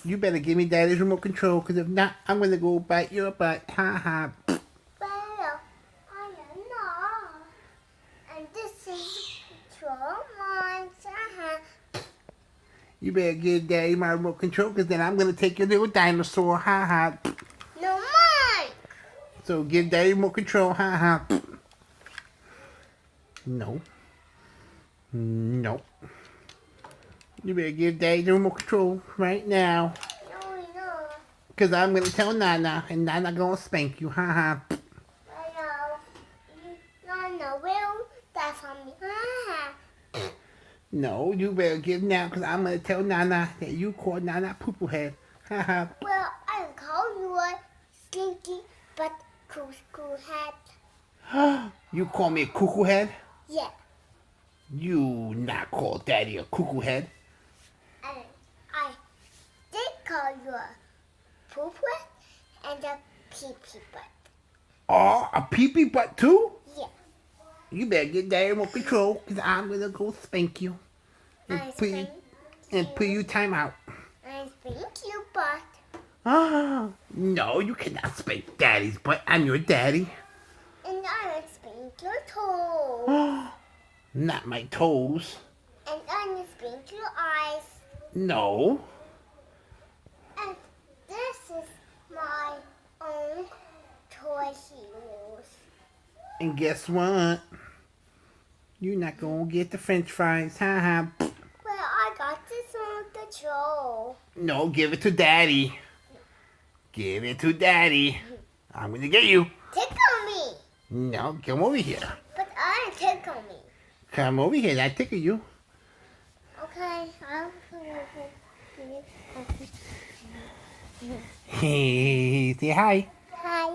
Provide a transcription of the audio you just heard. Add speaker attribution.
Speaker 1: You better give me Daddy's remote control, because if not, I'm gonna go bite your butt. Ha ha.
Speaker 2: Well, I am not. And this is control mine.
Speaker 1: You better give Daddy my remote control, because then I'm gonna take your little dinosaur. Ha ha.
Speaker 2: No, mine.
Speaker 1: So give Daddy remote control. Ha ha. No. No. You better give Daddy the remote control right now.
Speaker 2: No.
Speaker 1: Because I'm going to tell Nana, and Nana going to spank you. Ha ha.
Speaker 2: No, will that's on me.
Speaker 1: No, you better give now, because I'm going to tell Nana that you called Nana poo-poo head. Ha ha.
Speaker 2: Well, I call you a stinky but cool hat.
Speaker 1: You call me a cuckoo head?
Speaker 2: Yeah.
Speaker 1: You not call Daddy a cuckoo head.
Speaker 2: And I did call you a poop hat and a pee-pee butt.
Speaker 1: Oh, a pee-pee butt too?
Speaker 2: Yeah.
Speaker 1: You better get Daddy remote control, because I'm going to go spank you. And put you time out.
Speaker 2: I spank you butt.
Speaker 1: No, you cannot spank Daddy's butt. I'm your daddy.
Speaker 2: And I spank your toes.
Speaker 1: Not my toes.
Speaker 2: And I spank your eyes.
Speaker 1: No.
Speaker 2: And this is my own toy heels.
Speaker 1: And guess what? You're not gonna get the french fries. Ha ha.
Speaker 2: Well, I got this on control.
Speaker 1: No, give it to Daddy. Give it to Daddy. I'm gonna get you.
Speaker 2: Tickle me.
Speaker 1: No, come over here.
Speaker 2: But I tickle me.
Speaker 1: Come over here. I tickle you.
Speaker 2: Okay.
Speaker 1: Hey, say hi.
Speaker 2: Hi.